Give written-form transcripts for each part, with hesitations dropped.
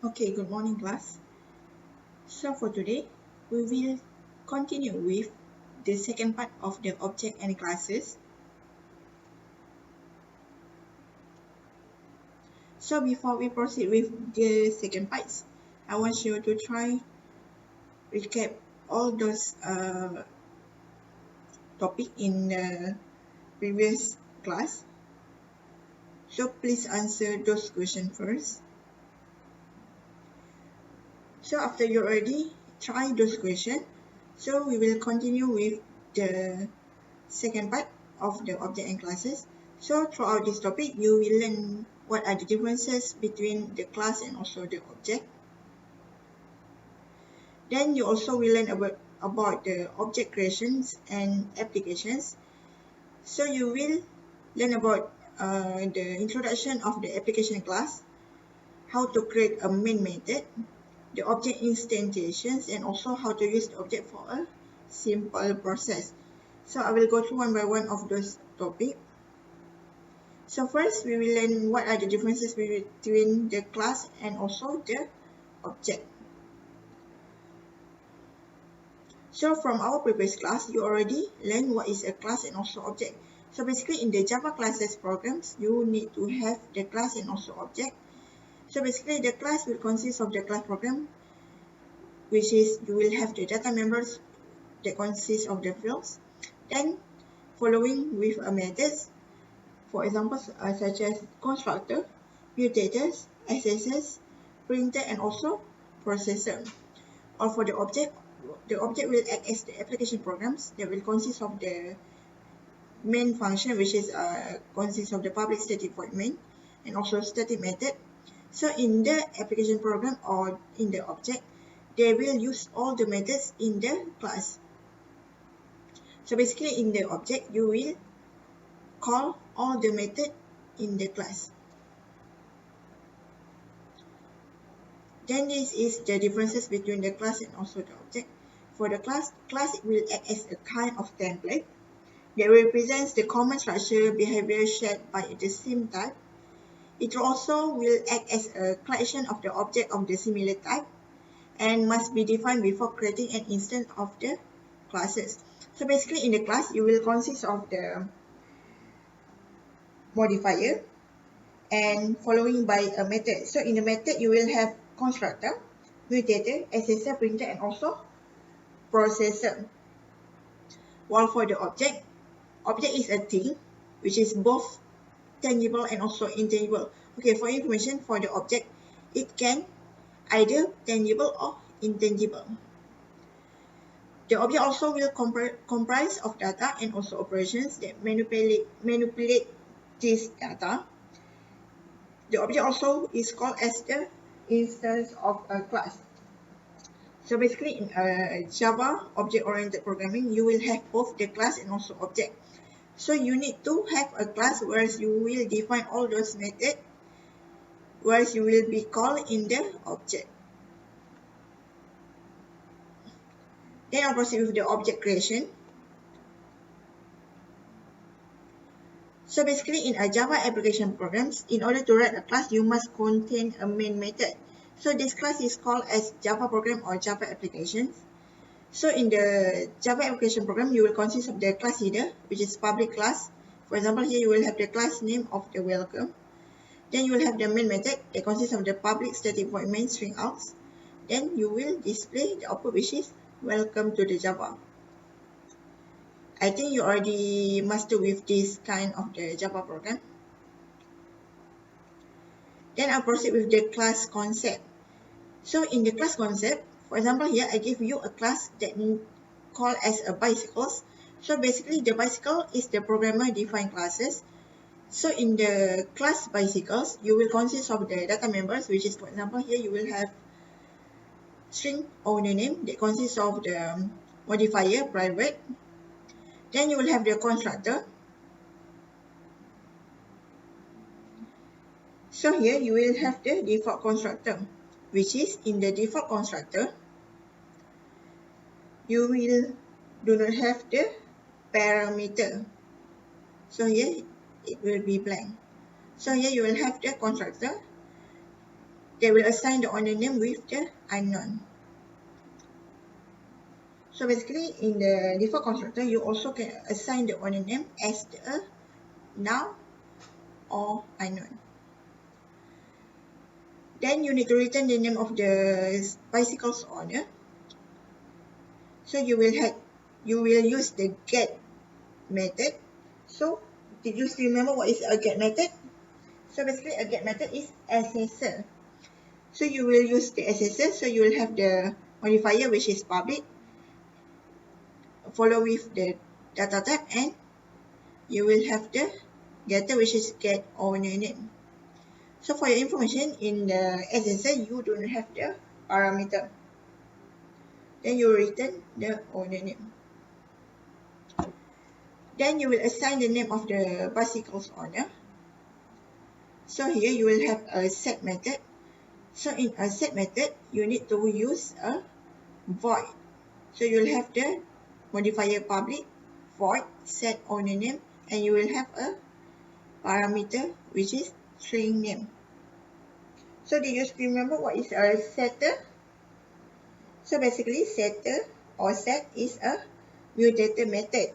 Okay, good morning class. So for today, we will continue with the second part of the object and classes. So before we proceed with the second parts, I want you to try recap all those topic in the previous class. So please answer those questions first. So after you already try those questions, so we will continue with the second part of the object and classes. So throughout this topic, you will learn what are the differences between the class and also the object. Then you also will learn about the object creations and applications. So you will learn about the introduction of the application class, how to create a main method, the object instantiations, and also how to use the object for a simple process. So I will go through one by one of those topics. So first, we will learn what are the differences between the class and also the object. So from our previous class, you already learned what is a class and also object. So basically in the Java classes programs, you need to have the class and also object. So basically the class will consist of the class program, which is you will have the data members that consist of the fields. Then following with a methods, for example, such as constructor, mutators, accessors, printer, and also processor. Or for the object will act as the application programs that will consist of the main function, which is consists of the public static void main and also static method. So in the application program or in the object, they will use all the methods in the class. So basically in the object, you will call all the method in the class. Then this is the differences between the class and also the object. For the class will act as a kind of template that represents the common structure behavior shared by the same type. It also will act as a collection of the object of the similar type and must be defined before creating an instance of the classes. So basically in the class, you will consist of the modifier and following by a method. So in the method, you will have constructor, mutator, accessor, printer, and also processor. While for the object is a thing which is both tangible and also intangible. Okay, for information, for the object, it can either tangible or intangible. The object also will comprise of data and also operations that manipulate this data. The object also is called as the instance of a class. So basically in Java object-oriented programming, you will have both the class and also object. So you need to have a class where you will define all those methods, where you will be called in the object. Then I'll proceed with the object creation. So basically in a Java application programs, in order to write a class, you must contain a main method. So this class is called as Java program or Java applications. So in the Java application program, you will consist of the class header, which is public class. For example, here you will have the class name of the welcome. Then you will have the main method that consists of the public static void main string outs. Then you will display the output, which is welcome to the Java. I think you already mastered with this kind of the Java program. Then I'll proceed with the class concept. So in the class concept, for example, here I give you a class that called as a bicycles. So basically the bicycle is the programmer defined classes. So in the class bicycles, you will consist of the data members, which is, for example, here you will have string owner name that consists of the modifier private. Then you will have the constructor. So here you will have the default constructor, which is in the default constructor, you will do not have the parameter. So here it will be blank. So here you will have the constructor they will assign the owner name with the unknown. So basically in the default constructor, you also can assign the owner name as the noun or unknown. Then you need to return the name of the bicycle's owner. So you will use the get method. So did you still remember what is a get method? So basically a get method is assessor. So you will use the assessor. So you will have the modifier which is public, follow with the data type, and you will have the getter which is get owner name. So for your information, in the assessor you don't have the parameter. Then you will return the owner name. Then you will assign the name of the bicycle's owner. So here you will have a set method. So in a set method, you need to use a void. So you will have the modifier public, void, set owner name, and you will have a parameter which is string name. So do you still remember what is a setter? So basically setter or set is a mutator method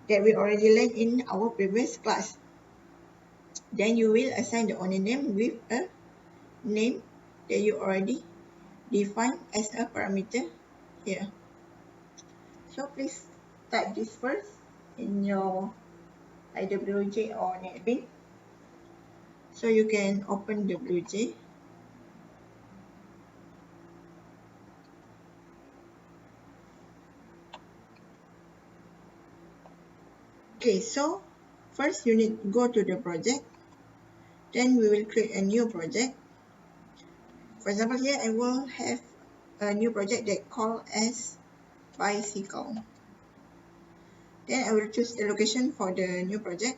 that we already learned in our previous class. Then you will assign the owner name with a name that you already defined as a parameter here. So please type this first in your IWJ or NetBeans. So you can open WJ. Okay, so first you need to go to the project. Then we will create a new project. For example, here I will have a new project that called as bicycle. Then I will choose the location for the new project.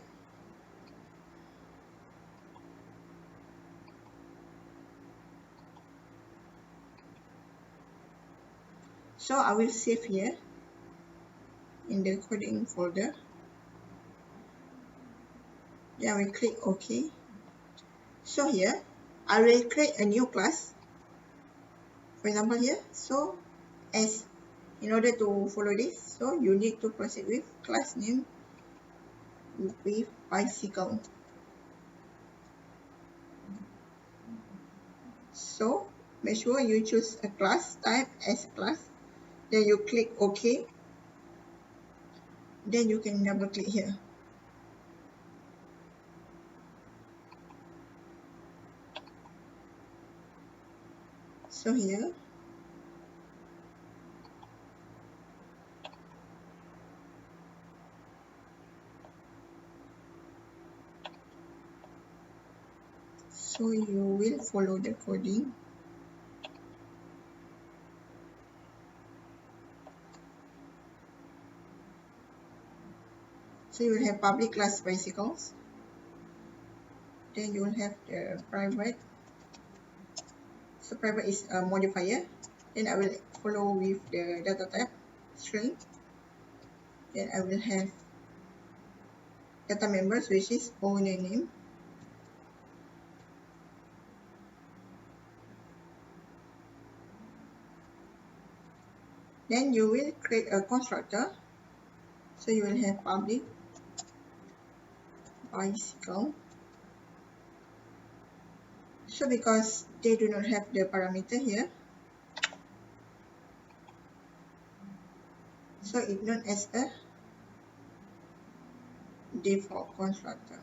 So I will save here in the coding folder. Then I will click OK. So here I will create a new class. For example here, so as in order to follow this, so you need to proceed with class name with bicycle. So make sure you choose a class type as class, then you click OK. Then you can double click here. So here so you will follow the coding. So you will have public class bicycles. Then you will have the private. So private is a modifier. Then I will follow with the data type string. Then I will have data members which is owner name. Then you will create a constructor. So you will have public bicycle. So because they do not have the parameter here, so it's known as a default constructor.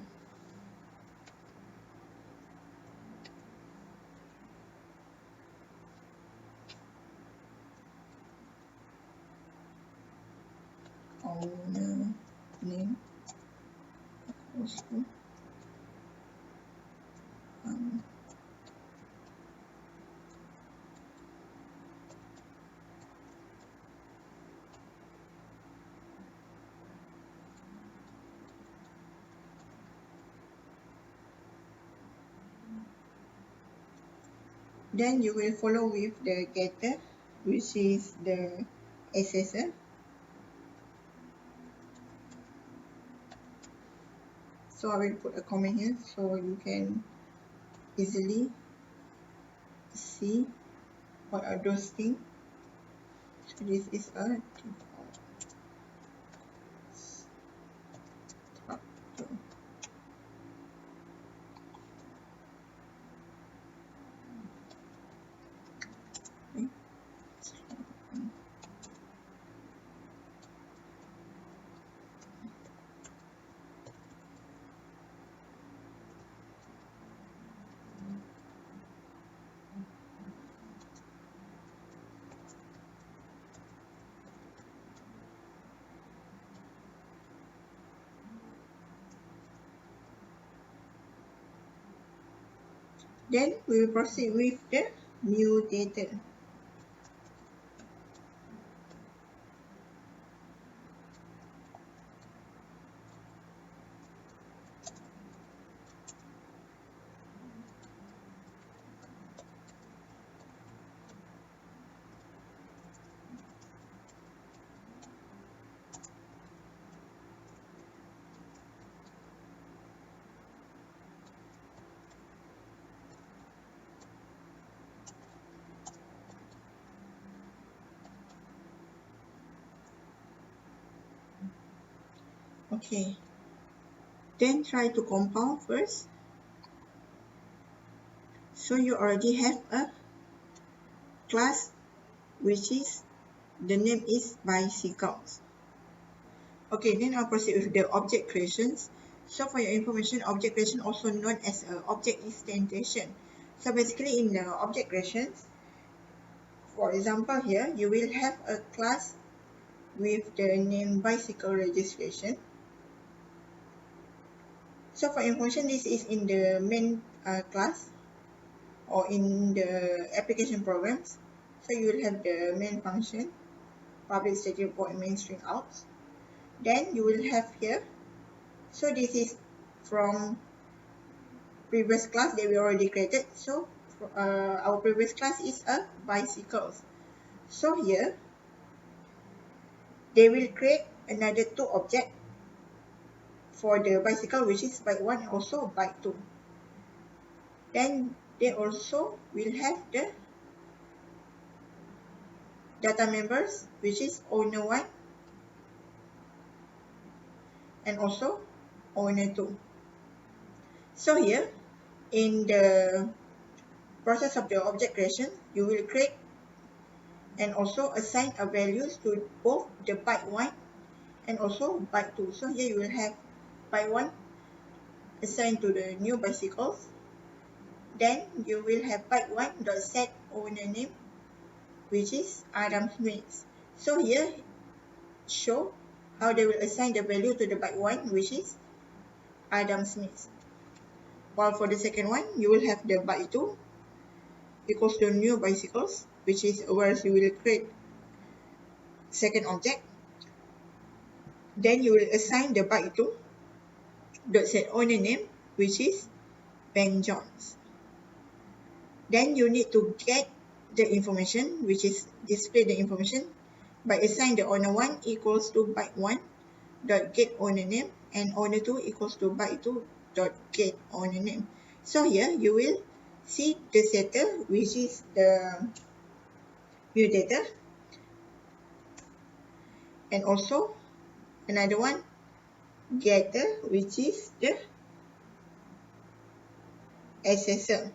Owner name equals to then you will follow with the getter, which is the assessor. So I will put a comment here so you can easily see what are those things. So this is a default structure. Okay. Then we will proceed with the new data. Okay, then try to compile first. So you already have a class which is the name is bicycles. Okay, then I'll proceed with the object creations. So for your information, object creation also known as object instantiation. So basically in the object creations, for example here, you will have a class with the name bicycle registration. So for information, this is in the main class or in the application programs. So you will have the main function, public static void main string out. Then you will have here, so this is from previous class that we already created. So our previous class is a bicycles. So here they will create another two objects for the bicycle, which is bike1 and also bike2. Then they also will have the data members, which is owner1 and also owner2. So here in the process of the object creation, you will create and also assign a values to both the bike1 and also bike2. So here you will have bike1 assigned to the new bicycles. Then you will have bike1 dot set owner name, which is Adam Smith. So here show how they will assign the value to the bike1, which is Adam Smith. While for the second one, you will have the bike2 equals to new bicycles, which is where you will create second object. Then you will assign the bike2 dot set owner name, which is Ben Jones. Then you need to get the information, which is display the information by assign the owner1 equals to bike1 dot get owner name and owner2 equals to bike2 dot get owner name. So here you will see the setter, which is the view data, and also another one getter, which is the assessor.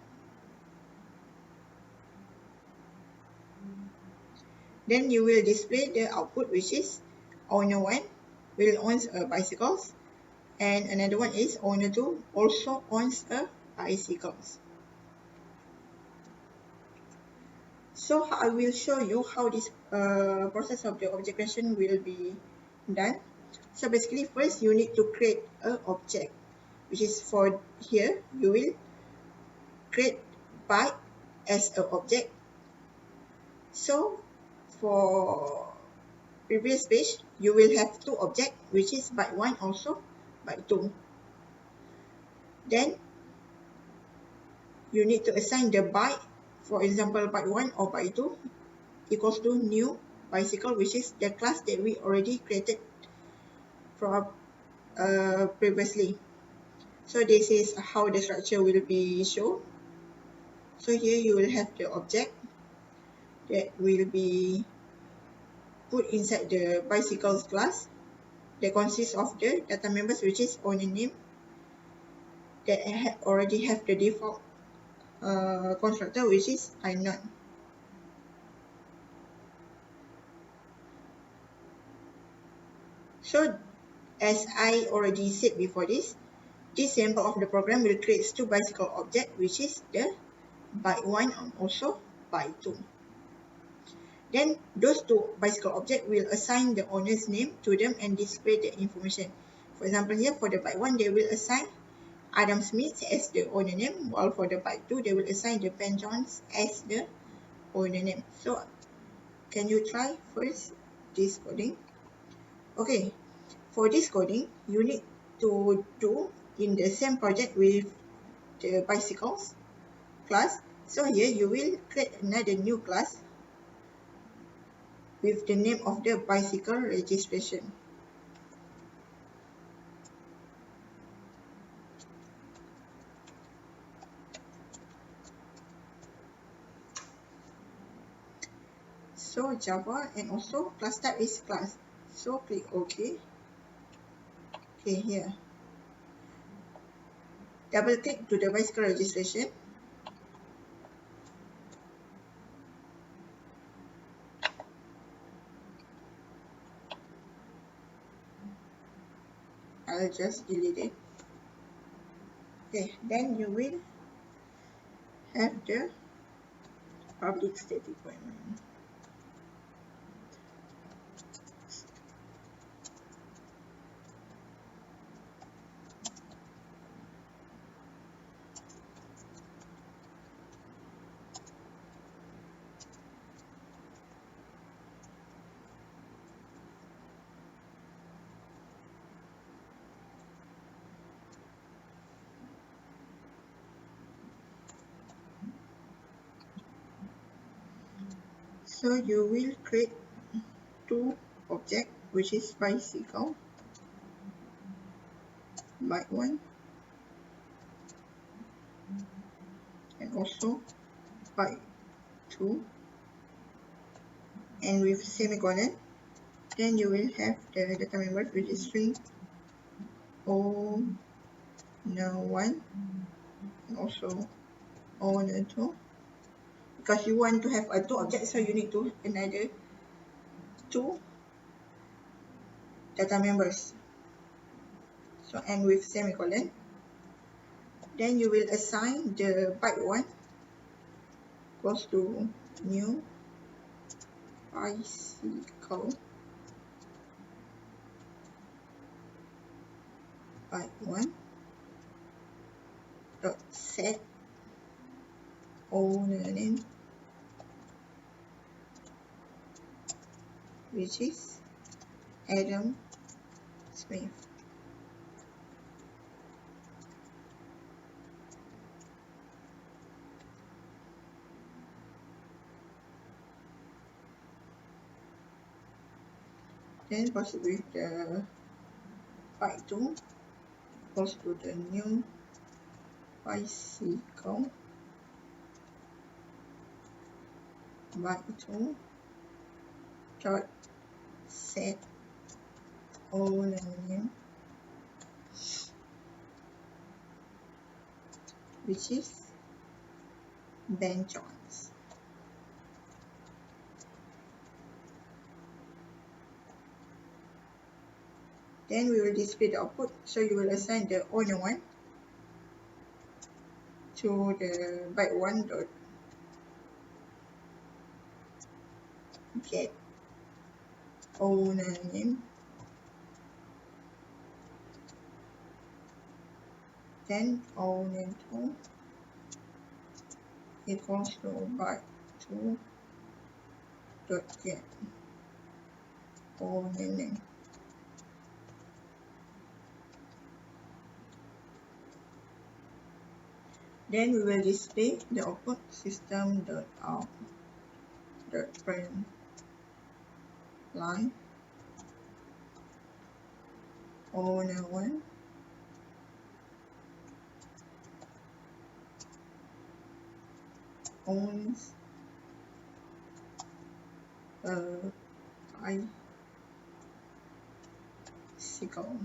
Then you will display the output, which is owner1 will owns a bicycles and another one is owner2 also owns a bicycles. So I will show you how this process of the object creation will be done. So basically first you need to create an object, which is for here you will create bike as an object. So for previous page you will have two objects, which is bike1 also bike2. Then you need to assign the bike, for example bike1 or bike2 equals to new bicycle, which is the class that we already created from previously. So this is how the structure will be shown. So here you will have the object that will be put inside the bicycles class that consists of the data members, which is owner name, that already have the default constructor, which is I0. So as I already said before this sample of the program will create two bicycle objects, which is the bike1 and also bike2. Then those two bicycle objects will assign the owner's name to them and display the information. For example, here for the bike1, they will assign Adam Smith as the owner name, while for the bike2, they will assign the Ben Jones as the owner name. So can you try first this coding? Okay, for this coding, you need to do in the same project with the bicycles class. So here you will create another new class with the name of the bicycle registration. So Java, and also class type is class. So click OK. Okay, here. Double click to the bicycle registration. I'll just delete it. Okay, then you will have the public static void main. So you will create two objects, which is bicycle, bike1, and also bike2, and with semicolon. Then you will have the data members, which is string owner1 and also owner2. Because you want to have a two objects, so you need to another two data members. So and with semicolon. Then you will assign the bike1 equals to new bicycle bike1 dot set owner name, which is Adam Smith. Then proceed with the bike2 equals to the new bicycle bike2 dot set owner name, which is Ben Jones. Then we will display the output. So you will assign the owner1 to the bike1 dot get owner name. Then owner2 equals to bike2 dot get owner name. Then we will display the output system.out.println owner1 . owns a bicycle.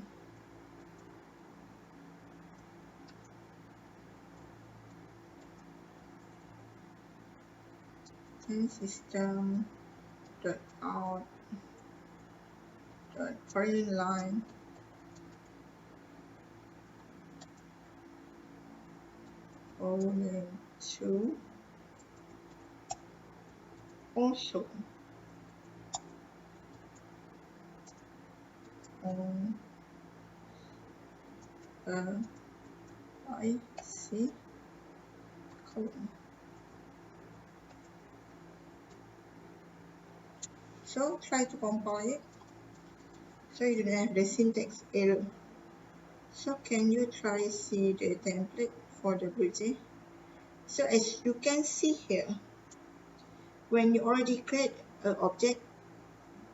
And system dot out dot foreign line owner to also own a bicycle. So try to compile it so you don't have the syntax error. So can you try see the template for the bridge? So as you can see here, when you already create an object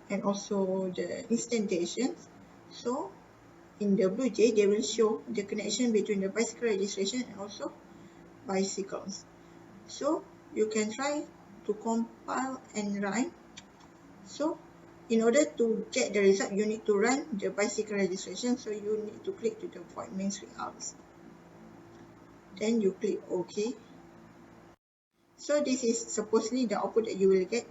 and also the instantations, so in the BlueJ they will show the connection between the bicycle registration and also bicycles. So you can try to compile and run. So in order to get the result, you need to run the bicycle registration. So you need to click to the void main string out. Then you click OK. So this is supposedly the output that you will get.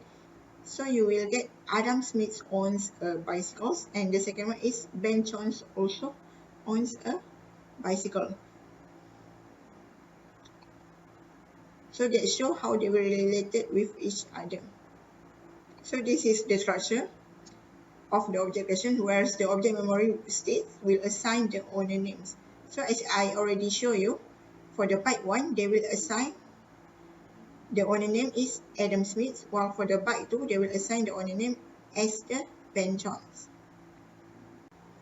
So you will get Adam Smith owns a bicycle, and the second one is Ben Jones also owns a bicycle. So that show how they were related with each other. So this is the structure of the object question, whereas the object memory state will assign the owner names. So as I already show you, for the byte 1, they will assign the owner name is Adam Smith, while for the byte 2, they will assign the owner name as the Ben Jones.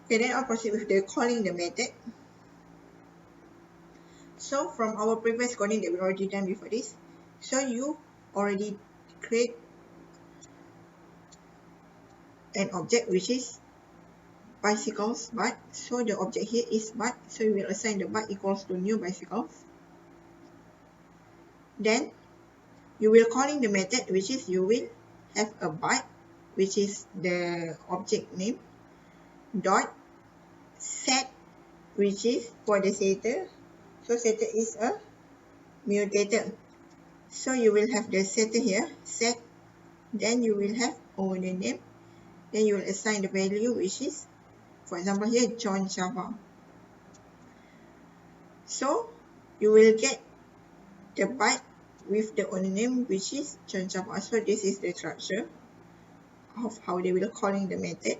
Okay, then I'll proceed with the calling the method. So from our previous coding that we already done before this, so you already create an object which is bicycles byte. So the object here is byte, so we will assign the byte equals to new bicycles. Then you will calling the method which is you will have a byte which is the object name dot set which is for the setter. So setter is a mutator. So you will have the setter here set, then you will have owner name, then you will assign the value which is, for example here, John Java. So you will get the byte with the owner name which is John Java. So this is the structure of how they will calling the method.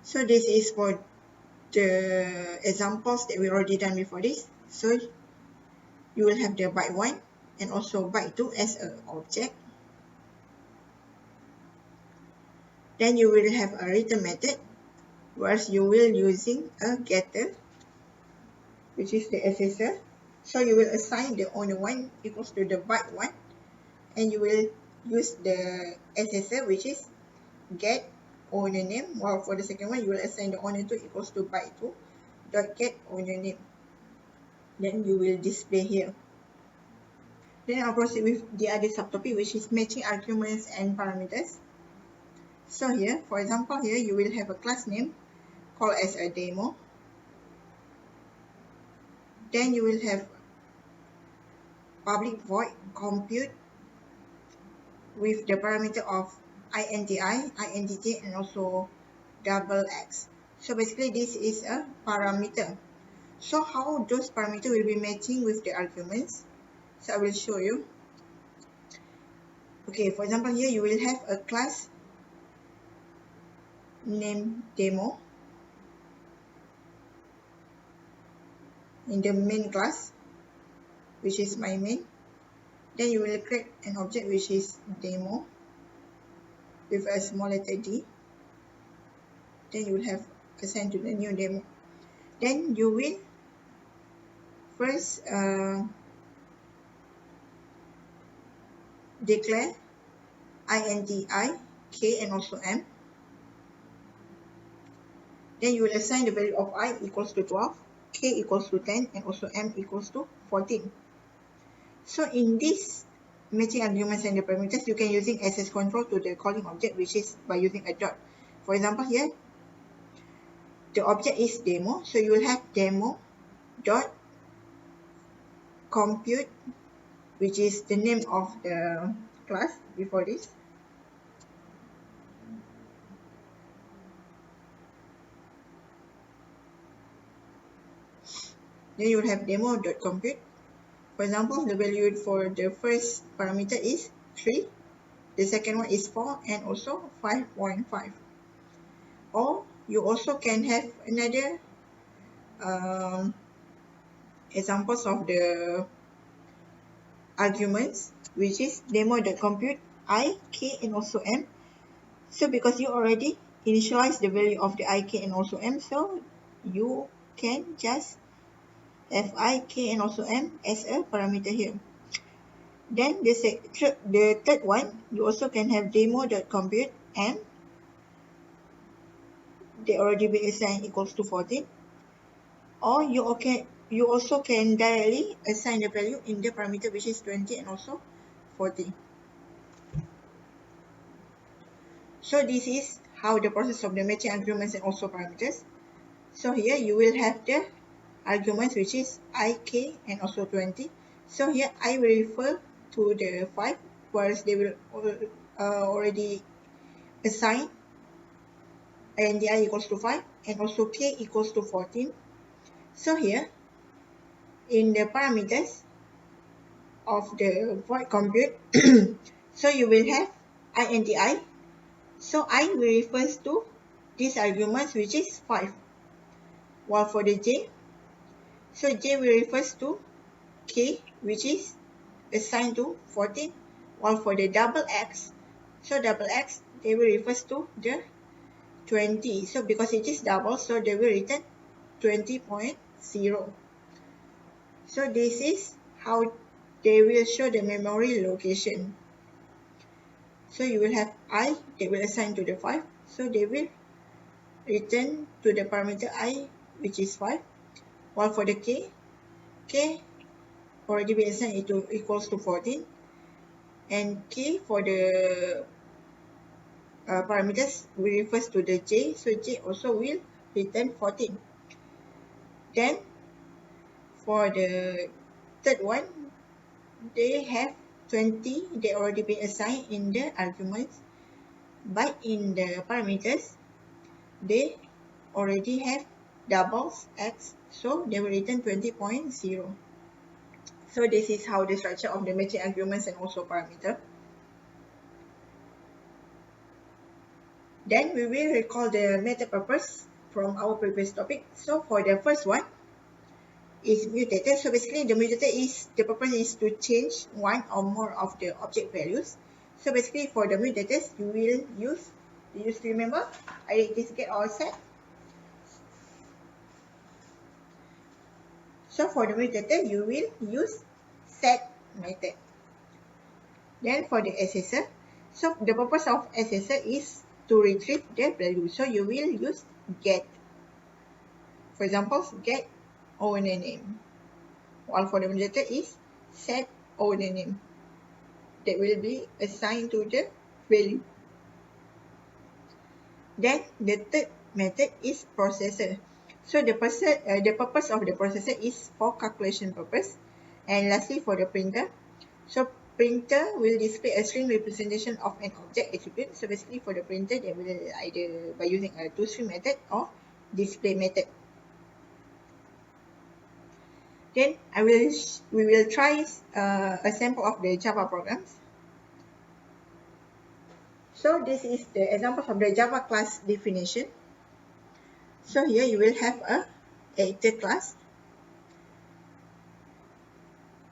So this is for the examples that we already done before this. So you will have the byte 1 and also byte 2 as an object. Then you will have a return method, whereas you will using a getter, which is the accessor. So you will assign the owner 1 equals to the byte 1, and you will use the accessor, which is get owner name, while for the second one you will assign the owner 2 equals to byte 2 dot get owner name. Then you will display here. Then I'll proceed with the other subtopic, which is matching arguments and parameters. So here, for example, here you will have a class name called as a demo. Then you will have public void compute with the parameter of INTI, INTJ, and also double X. So basically this is a parameter. So how those parameters will be matching with the arguments? So I will show you. Okay, for example here you will have a class name demo in the main class, which is my main. Then you will create an object which is demo with a small letter D. Then you will have assigned to the new demo. Then you will first declare INTI, K, and also M. Then you will assign the value of I equals to 12, K equals to 10, and also M equals to 14. So in this matching arguments and the parameters, you can using access control to the calling object, which is by using a dot. For example, here the object is demo, so you will have demo dot compute, which is the name of the class before this. Then you will have demo dot compute. For example, the value for the first parameter is 3, the second one is 4, and also 5.5. Or you also can have another examples of the arguments, which is demo.compute I, K, and also M. So because you already initialize the value of the I, K, and also M, so you can just have I, K, and also M as a parameter here. Then the third one, you also can have demo.compute M. They already be assigned equals to 14. Or you also can directly assign the value in the parameter, which is 20 and also 40. So this is how the process of the matching arguments and also parameters. So here you will have the arguments, which is I, K, and also 20. So here I will refer to the 5, whereas they will already assign and the I equals to 5 and also K equals to 14. So here in the parameters of the void compute, so you will have I and the I. So I will refers to these arguments, which is 5. While for the J, so J will refers to K, which is assigned to 14. While for the double X, so double X, they will refers to the 20. So because it is double, so they will return 20.0. So this is how they will show the memory location. So you will have I, they will assign to the 5. So they will return to the parameter I, which is 5. While for the K already been assigned equals to 14. And K for the parameters will refers to the J. So J also will return 14. Then for the third one, they have 20. They already been assigned in the arguments, but in the parameters they already have doubles X, so they will return 20.0. So this is how the structure of the matching arguments and also parameter. Then we will recall the method purpose from our previous topic. So for the first one is mutator. So basically the mutator is, the purpose is to change one or more of the object values. So basically for the mutators, you will use, do you still remember? I did this get all set. So for the mutator, you will use set method. Then for the assessor, so the purpose of assessor is to retrieve the value. So you will use get. For example, get owner name. While for the mutator is set owner name. That will be assigned to the value. Then the third method is processor. So the purpose of the processor is for calculation purpose. And lastly for the printer. So printer will display a string representation of an object attribute. So basically for the printer, they will either by using a toString method or display method. Then we will try a sample of the Java programs. So this is the example of the Java class definition. So here you will have a actor class.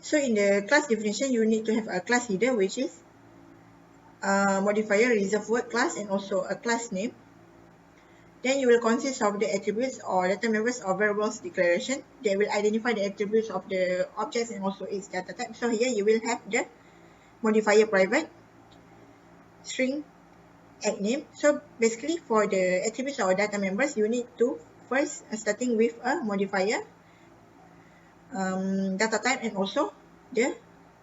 So in the class definition, you need to have a class header, which is a modifier, reserved word class, and also a class name. Then you will consist of the attributes or data members or variables declaration. They will identify the attributes of the objects and also its data type. So here you will have the modifier private, string act name. So basically for the attributes or data members, you need to first starting with a modifier, data type, and also the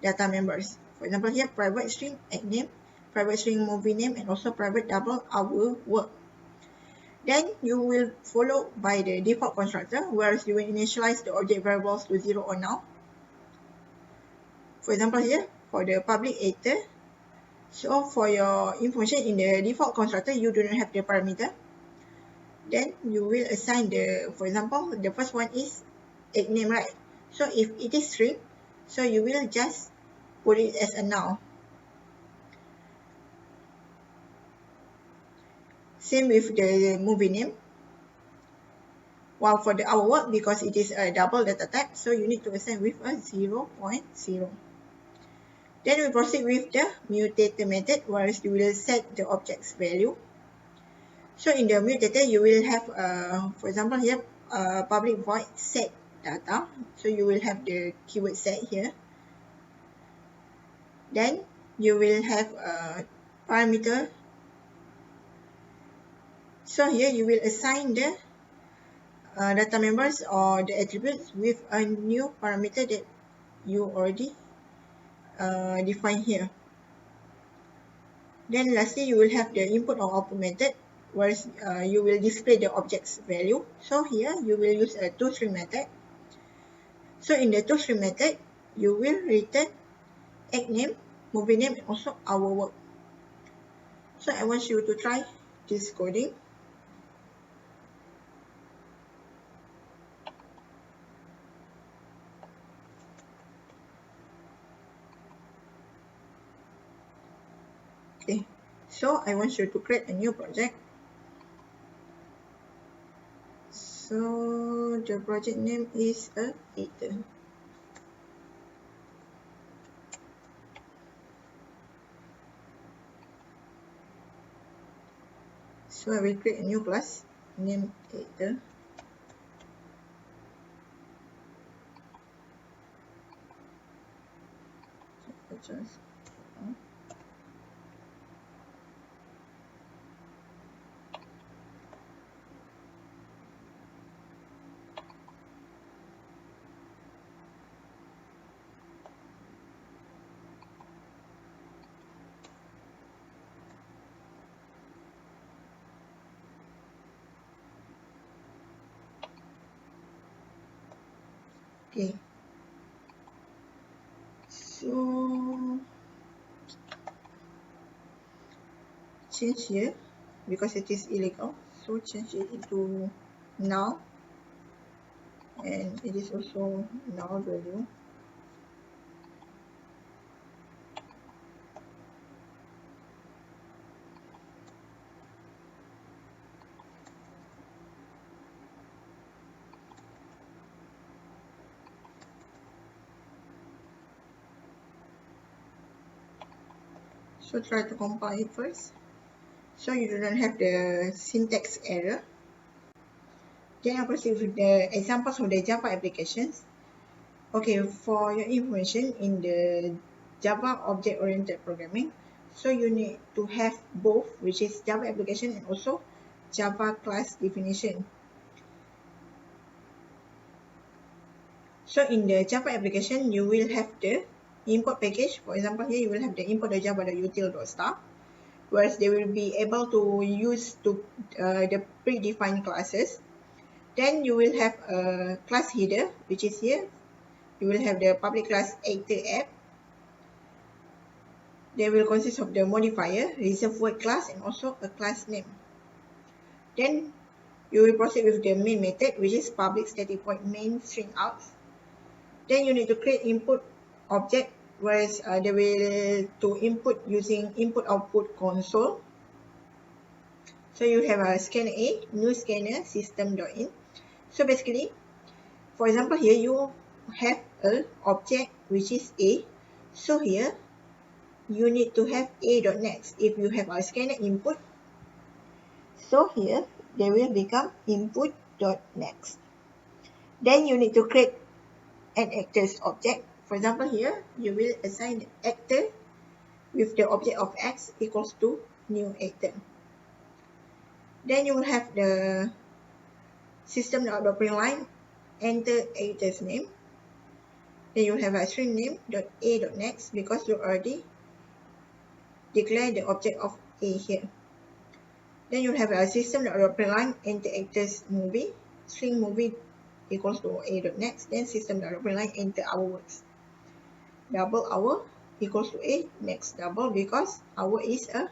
data members. For example here, private string act name, private string movie name, and also private double hour work. Then you will follow by the default constructor, whereas you will initialize the object variables to 0 or null. For example here, for the public actor, so for your information in the default constructor, you do not have the parameter. Then you will assign the, for example, the first one is act name, right? So if it is string, so you will just put it as a null. Same with the movie name. While for the hour work, because it is a double data type, so you need to assign with a 0.0. Then we proceed with the mutator method, whereas you will set the object's value. So in the mutator, you will have, for example here, public void set data. So you will have the keyword set here. Then you will have a parameter. So here you will assign the data members or the attributes with a new parameter that you already define here. Then lastly, you will have the input or output method, whereas you will display the object's value. So here you will use a toString method. So in the toString method, you will return act name, movie name, and also hour work. So I want you to try this coding. Okay, so I want you to create a new project. So the project name is a actor. So I will create a new class named actor. Just okay. So change here because it is illegal. So change it into null, and it is also null value. So try to compile it first, so you do not have the syntax error. Then I proceed with the examples of the Java applications. Okay, for your information in the Java object-oriented programming, so you need to have both, which is Java application and also Java class definition. So in the Java application, you will have the import package. For example, here you will have the import.java.util.star, whereas they will be able to use the predefined classes. Then you will have a class header, which is here. You will have the public class actor app. They will consist of the modifier, reserved word class, and also a class name. Then you will proceed with the main method, which is public static void main string out. Then you need to create input object, whereas they will to input using input output console. So you have a scanner A, new scanner system.in. So basically, for example, here you have a object which is A. So here you need to have a.next. If you have a scanner input, so here they will become input.next. Then you need to create an actor's object. For example, here you will assign the actor with the object of x equals to new actor. Then you will have the system.println, enter editor's name. Then you will have a string name .a.next because you already declare the object of A here. Then you have a system.println, enter actors movie, string movie equals to A.next. Then system.println, enter hours. Double hour equals to A, next double, because hour is a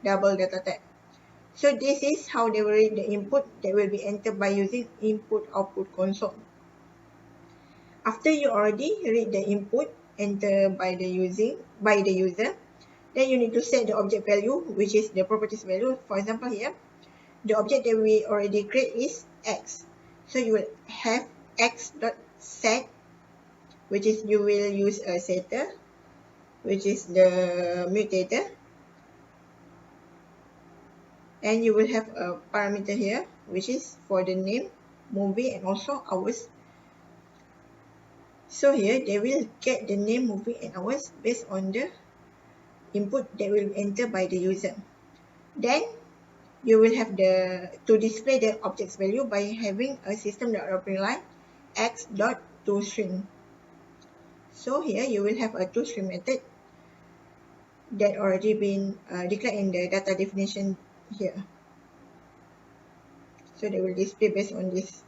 double data type. So this is how they will read the input that will be entered by using input-output console. After you already read the input entered by the user, then you need to set the object value, which is the properties value. For example here, the object that we already create is x. So you will have x.set, which is you will use a setter, which is the mutator. And you will have a parameter here, which is for the name, movie, and also hours. So here they will get the name, movie, and hours based on the input that will enter by the user. Then you will have to display the object's value by having a system.println x.toString. So here you will have a toString method that already been declared in the data definition here. So they will display based on this.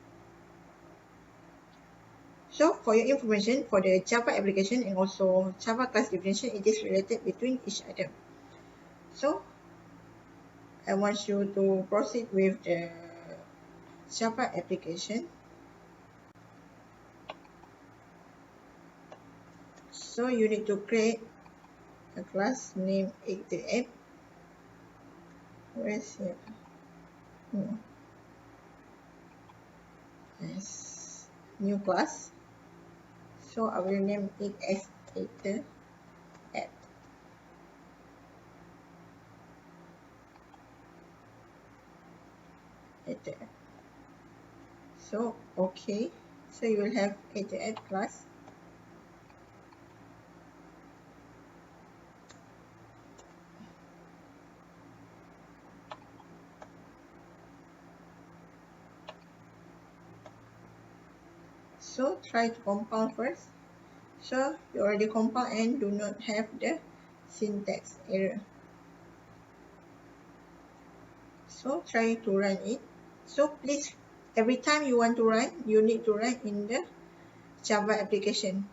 So for your information, for the Java application and also Java class definition, it is related between each other. So I want you to proceed with the Java application. So you need to create a class named app. Where's here? Yes. New class. So I will name it as app. So okay. So you will have app class. So try to compile first. So you already compile and do not have the syntax error. So try to run it. So please, every time you want to run, you need to run in the Java application.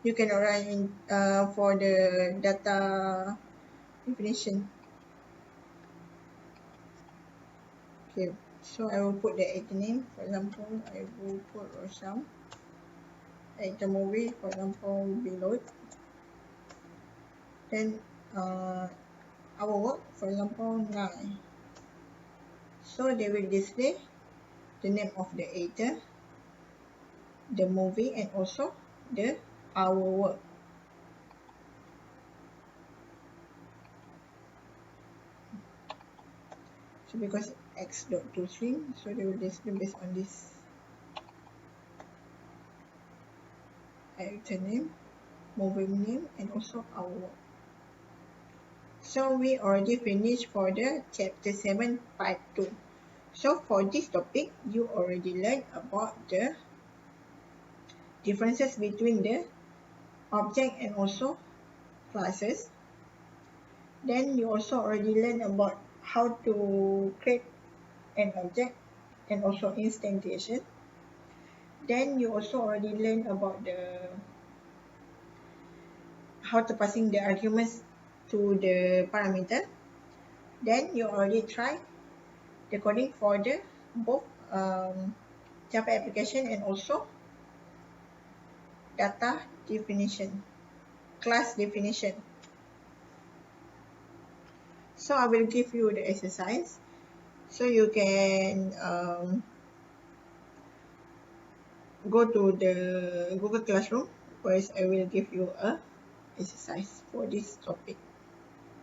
You cannot run in for the data definition. Okay, so I will put the editor name. For example, I will put Rosham. Editor movie, for example, below. Then our work, for example, 9. So they will display the name of the editor, the movie, and also the our work. So because x.toString, so they will display based on this editor name, movie name, and also our work. So we already finished for the chapter 7 part 2. So for this topic, you already learned about the differences between the object and also classes. Then you also already learned about how to create an object and also instantiation. Then you also already learned about how to passing the arguments to the parameter. Then you already try the coding for the both Java application and also data definition, class definition. So I will give you the exercise so you can go to the Google Classroom, where I will give you a exercise for this topic.